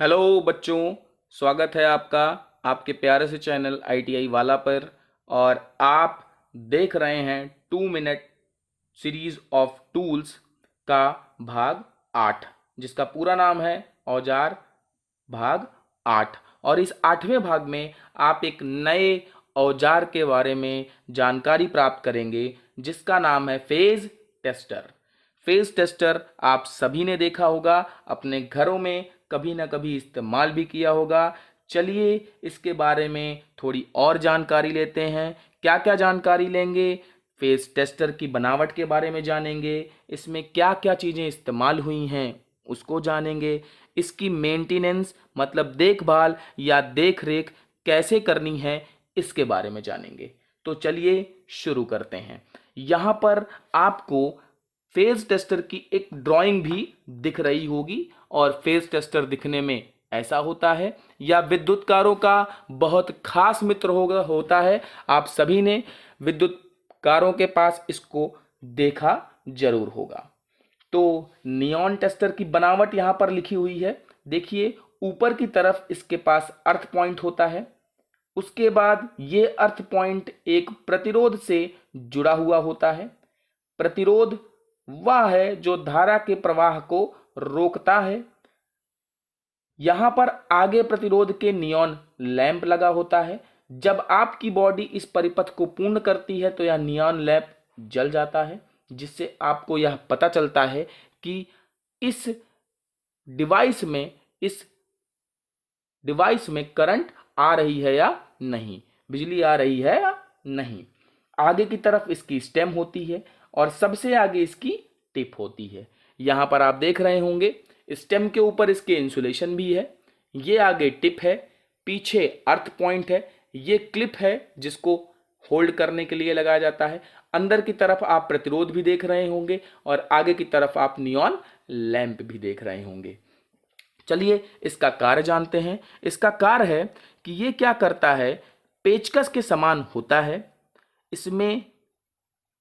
Hello बच्चों, स्वागत है आपका आपके प्यारे से चैनल ITI वाला पर। और आप देख रहे हैं 2 मिनट सीरीज ऑफ टूल्स का भाग 8, जिसका पूरा नाम है औजार भाग 8। और इस 8वें भाग में आप एक नए औजार के बारे में जानकारी प्राप्त करेंगे, जिसका नाम है फेज टेस्टर। फेज टेस्टर आप सभी ने देखा होगा, अपने घरों में कभी ना कभी इस्तेमाल भी किया होगा। चलिए इसके बारे में थोड़ी और जानकारी लेते हैं। क्या क्या जानकारी लेंगे? फेज टेस्टर की बनावट के बारे में जानेंगे, इसमें क्या क्या चीज़ें इस्तेमाल हुई हैं उसको जानेंगे, इसकी मेंटेनेंस मतलब देखभाल या देखरेख कैसे करनी है इसके बारे में जानेंगे। तो चलिए शुरू करते हैं। यहाँ पर आपको फेज टेस्टर की एक ड्राइंग भी दिख रही होगी, और फेज टेस्टर दिखने में ऐसा होता है, या विद्युत कारों का बहुत खास मित्र होता है। आप सभी ने विद्युत कारों के पास इसको देखा जरूर होगा। तो नियॉन टेस्टर की बनावट यहां पर लिखी हुई है। देखिए, ऊपर की तरफ इसके पास अर्थ पॉइंट होता है। उसके बाद ये अर्थ पॉइंट एक प्रतिरोध से जुड़ा हुआ होता है। प्रतिरोध वह है जो धारा के प्रवाह को रोकता है। यहां पर आगे प्रतिरोध के नियॉन लैंप लगा होता है। जब आपकी बॉडी इस परिपथ को पूर्ण करती है तो यह नियॉन लैंप जल जाता है, जिससे आपको यह पता चलता है कि इस डिवाइस में करंट आ रही है या नहीं, बिजली आ रही है या नहीं। आगे की तरफ इसकी स्टेम होती है और सबसे आगे इसकी टिप होती है। यहां पर आप देख रहे होंगे स्टेम के ऊपर इसके इंसुलेशन भी है। ये आगे टिप है, पीछे अर्थ पॉइंट है, ये क्लिप है जिसको होल्ड करने के लिए लगाया जाता है। अंदर की तरफ आप प्रतिरोध भी देख रहे होंगे और आगे की तरफ आप नियॉन लैंप भी देख रहे होंगे। चलिए इसका कार्य जानते हैं। इसका कार्य है कि ये क्या करता है, पेचकस के समान होता है। इसमें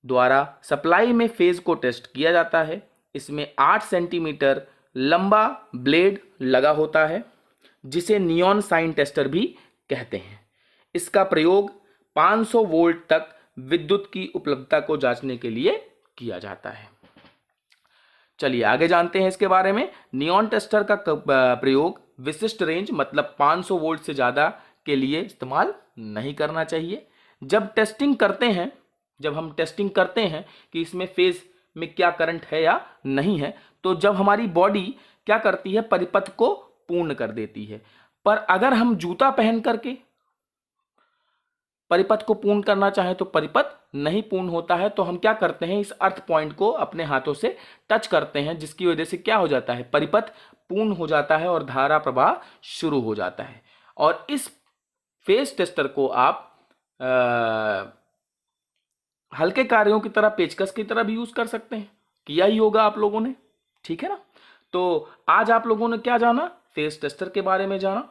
द्वारा सप्लाई में फेज को टेस्ट किया जाता है। इसमें 8 सेंटीमीटर लंबा ब्लेड लगा होता है, जिसे नियॉन साइन टेस्टर भी कहते हैं। इसका प्रयोग 500 वोल्ट तक विद्युत की उपलब्धता को जांचने के लिए किया जाता है। चलिए आगे जानते हैं इसके बारे में। नियॉन टेस्टर का प्रयोग विशिष्ट रेंज मतलब 500 वोल्ट से ज़्यादा के लिए इस्तेमाल नहीं करना चाहिए। जब हम टेस्टिंग करते हैं कि इसमें फेज में क्या करंट है या नहीं है, तो जब हमारी बॉडी क्या करती है, परिपथ को पूर्ण कर देती है। पर अगर हम जूता पहन करके परिपथ को पूर्ण करना चाहें तो परिपथ नहीं पूर्ण होता है, तो हम क्या करते हैं, इस अर्थ पॉइंट को अपने हाथों से टच करते हैं, जिसकी वजह से क्या हो जाता है, परिपथ पूर्ण हो जाता है और धारा प्रवाह शुरू हो जाता है। और इस फेज टेस्टर को आप हल्के कार्यों की तरह, पेचकस की तरह भी यूज कर सकते हैं। किया ही होगा आप लोगों ने, ठीक है ना। तो आज आप लोगों ने क्या जाना, फेज टेस्टर के बारे में जाना।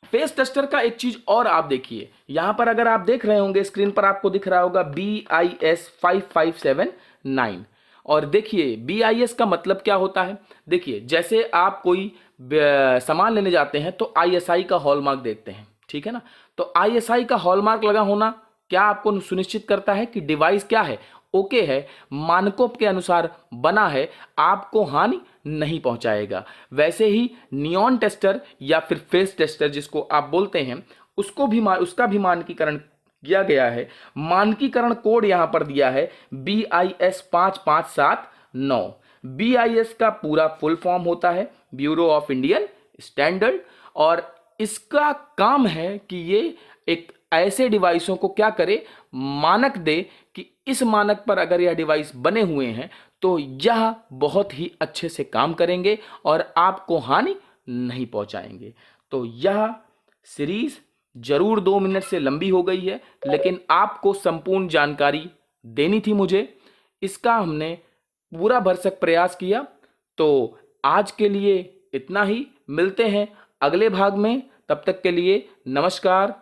फेज टेस्टर का एक चीज और आप देखिए, यहां पर अगर आप देख रहे होंगे स्क्रीन पर आपको दिख रहा होगा BIS 5579। और देखिए BIS का मतलब क्या होता है। देखिए, जैसे आप कोई सामान लेने जाते हैं तो ISI का हॉलमार्क देखते हैं, ठीक है ना। तो ISI का हॉलमार्क लगा होना क्या आपको सुनिश्चित करता है कि डिवाइस क्या है, ओके है, मानकों के अनुसार बना है, आपको हानि नहीं पहुंचाएगा। वैसे ही नियॉन टेस्टर या फिर फेज टेस्टर जिसको आप बोलते हैं, उसका भी मानकीकरण किया गया है। मानकीकरण कोड यहां पर दिया है BIS 5579। BIS का पूरा फुल फॉर्म होता है ब्यूरो ऑफ इंडियन स्टैंडर्ड, और इसका काम है कि ये एक ऐसे डिवाइसों को क्या करे, मानक दे कि इस मानक पर अगर यह डिवाइस बने हुए हैं तो यह बहुत ही अच्छे से काम करेंगे और आपको हानि नहीं पहुंचाएंगे। तो यह सीरीज जरूर 2 मिनट से लंबी हो गई है, लेकिन आपको संपूर्ण जानकारी देनी थी मुझे, इसका हमने पूरा भरसक प्रयास किया। तो आज के लिए इतना ही, मिलते हैं अगले भाग में। तब तक के लिए नमस्कार।